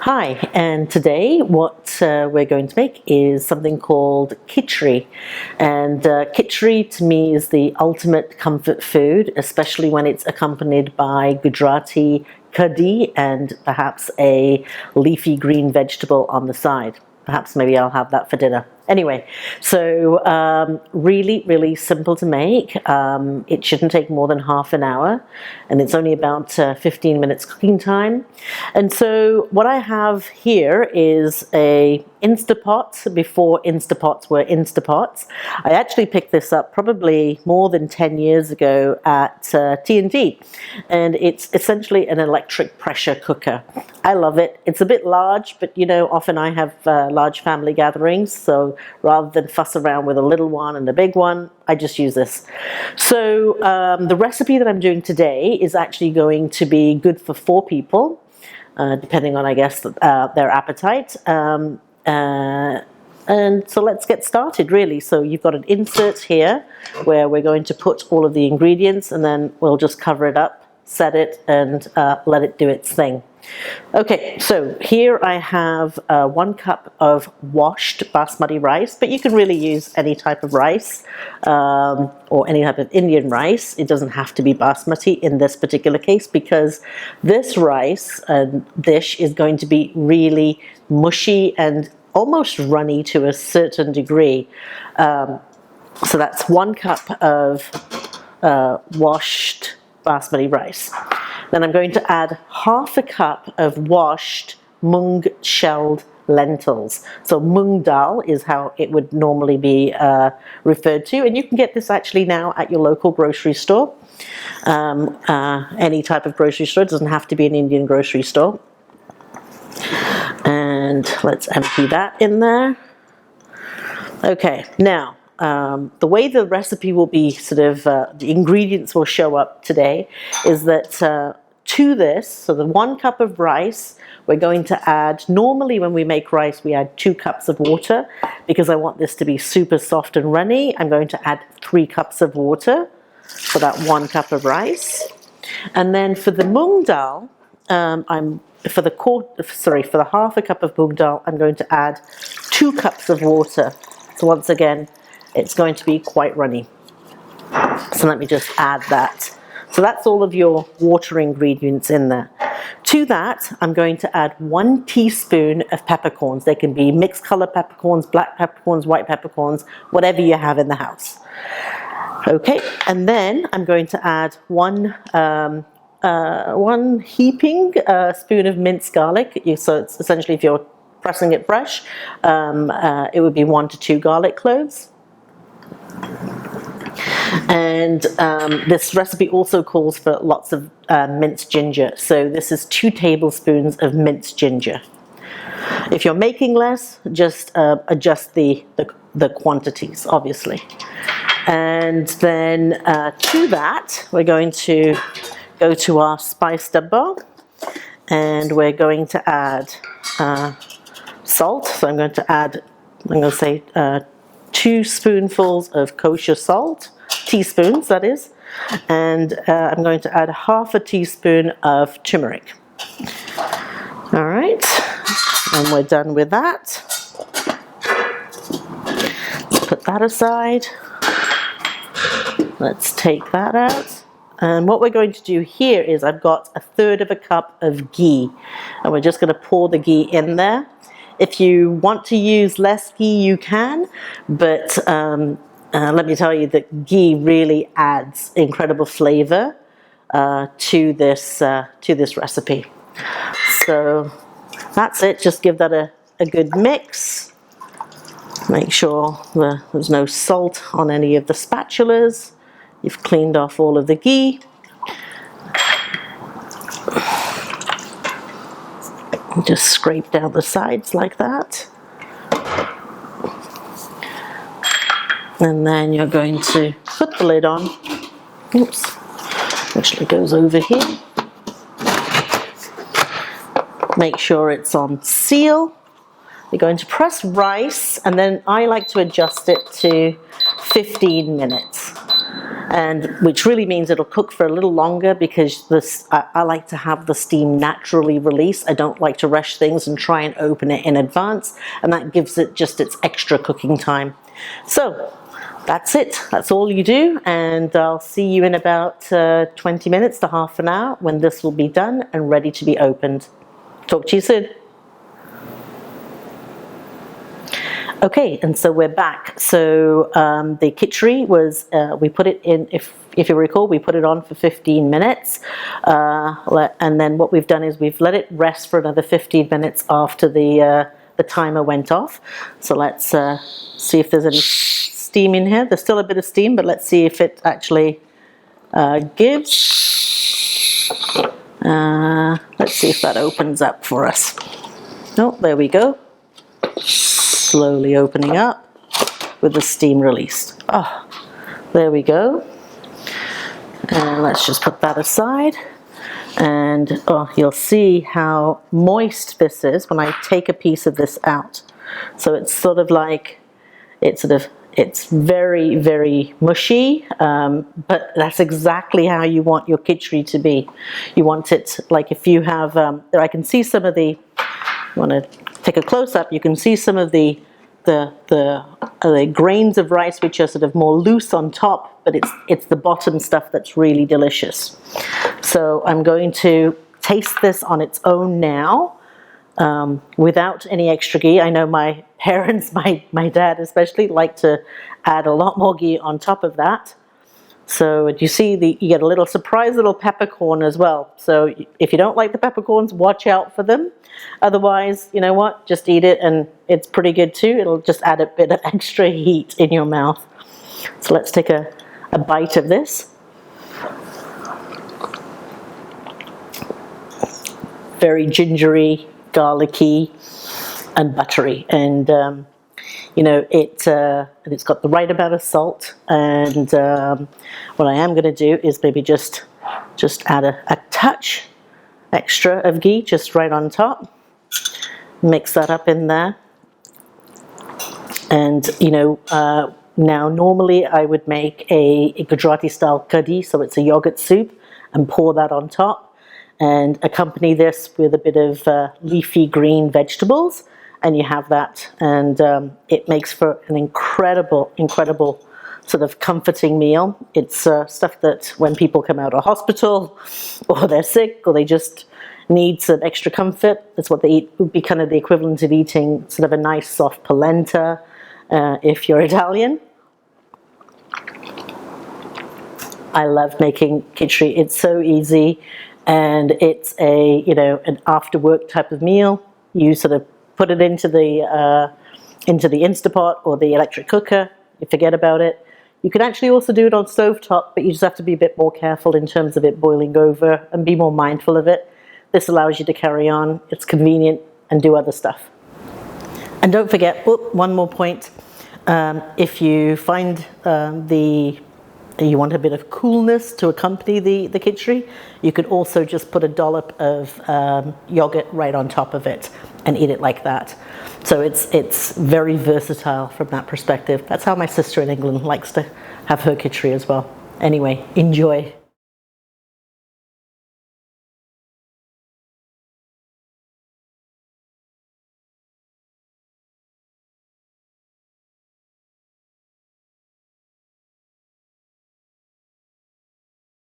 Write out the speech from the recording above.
Hi, and today what we're going to make is something called Khichree. And Khichree to me is the ultimate comfort food, especially when it's accompanied by Gujarati kadhi and perhaps a leafy green vegetable on the side. Perhaps maybe I'll have that for dinner. Anyway, so really simple to make. It shouldn't take more than half an hour, and it's only about 15 minutes cooking time. And so what I have here is a Instapot before Instapots were Instapots. I actually picked this up probably more than 10 years ago at T&T, and it's essentially an electric pressure cooker. I love it. It's a bit large, but you know, often I have large family gatherings, so rather than fuss around with a little one and a big one, I just use this. So the recipe that I'm doing today is actually going to be good for 4 people, depending on, I guess, their appetite. And so let's get started, really. So you've got an insert here where we're going to put all of the ingredients, and then we'll just cover it up, set it, and let it do its thing. Okay, so here I have 1 cup of washed basmati rice, but you can really use any type of rice or any type of Indian rice. It doesn't have to be basmati in this particular case, because this rice dish is going to be really mushy and almost runny to a certain degree. So that's 1 cup of washed basmati rice. Then I'm going to add half a cup of washed moong shelled lentils. So moong daal is how it would normally be referred to, and you can get this actually now at your local grocery store. Any type of grocery store, it doesn't have to be an Indian grocery store. And let's empty that in there. Okay, now the way the recipe will be the ingredients will show up today is that to this, so the 1 cup of rice, we're going to add, normally when we make rice we add 2 cups of water. Because I want this to be super soft and runny, I'm going to add 3 cups of water for that 1 cup of rice. And then for the moong dal, for the half a cup of moong dal, I'm going to add 2 cups of water. So once again, it's going to be quite runny. So let me just add that. So that's all of your water ingredients in there. To that, I'm going to add 1 teaspoon of peppercorns. They can be mixed color peppercorns, black peppercorns, white peppercorns, whatever you have in the house. Okay, and then I'm going to add 1 heaping spoon of minced garlic. So it's essentially, if you're pressing it fresh, it would be 1 to 2 garlic cloves. And this recipe also calls for lots of minced ginger. So this is 2 tablespoons of minced ginger. If you're making less, just adjust the quantities, obviously. And then to that, we're going to go to our spice dabba, and we're going to add salt. So I'm going to say 2 spoonfuls of kosher salt, teaspoons that is, and I'm going to add half a teaspoon of turmeric. All right, and we're done with that. Let's put that aside. Let's take that out. And what we're going to do here is I've got 1/3 cup of ghee, and we're just going to pour the ghee in there. If you want to use less ghee, you can, but let me tell you that ghee really adds incredible flavor to this recipe. So that's it. Just give that a good mix. Make sure there's no salt on any of the spatulas. You've cleaned off all of the ghee. Just scrape down the sides like that. And then you're going to put the lid on. Oops, actually goes over here. Make sure it's on seal. We're going to press rice, and then I like to adjust it to 15 minutes. And which really means it'll cook for a little longer, because I like to have the steam naturally release. I don't like to rush things and try and open it in advance, and that gives it just its extra cooking time. So that's it. That's all you do, and I'll see you in about 20 minutes to half an hour when this will be done and ready to be opened. Talk to you soon. Okay, and so we're back. So the Khichree was, we put it in, if you recall, we put it on for 15 minutes. And then what we've done is we've let it rest for another 15 minutes after the timer went off. So let's see if there's any steam in here. There's still a bit of steam, but let's see if it actually gives. Let's see if that opens up for us. Oh, there we go. Slowly opening up with the steam released. Oh, there we go. And let's just put that aside. And oh, you'll see how moist this is when I take a piece of this out. So it's sort of like, it's very, very mushy, but that's exactly how you want your Khichree to be. You want it like, if you have, there I can see some of the, you want to take a close-up, you can see some of the grains of rice which are sort of more loose on top, but it's the bottom stuff that's really delicious. So I'm going to taste this on its own now, without any extra ghee. I know my parents, my dad especially, like to add a lot more ghee on top of that. So you see, you get a little surprise little peppercorn as well. So if you don't like the peppercorns, watch out for them. Otherwise, you know what, just eat it, and it's pretty good too. It'll just add a bit of extra heat in your mouth. So let's take a bite of this. Very gingery, garlicky, and buttery, and you know, it's got the right amount of salt. And what I am going to do is maybe just add a touch extra of ghee just right on top. Mix that up in there. And you know, now normally I would make a Gujarati style kadhi, so it's a yogurt soup, and pour that on top, and accompany this with a bit of leafy green vegetables, and you have that, and it makes for an incredible sort of comforting meal. It's stuff that when people come out of hospital, or they're sick, or they just need some extra comfort, that's what they eat. It would be kind of the equivalent of eating sort of a nice soft polenta, if you're Italian. I love making Khichree. It's so easy, and it's a, you know, an after work type of meal. You sort of put it into the Instapot or the electric cooker. You forget about it. You can actually also do it on stovetop, but you just have to be a bit more careful in terms of it boiling over, and be more mindful of it. This allows you to carry on. It's convenient, and do other stuff. And don't forget, one more point. If you find you want a bit of coolness to accompany the Khichree, you could also just put a dollop of yogurt right on top of it and eat it like that. So it's very versatile from that perspective. That's how my sister in England likes to have her Khichree as well. Anyway, enjoy.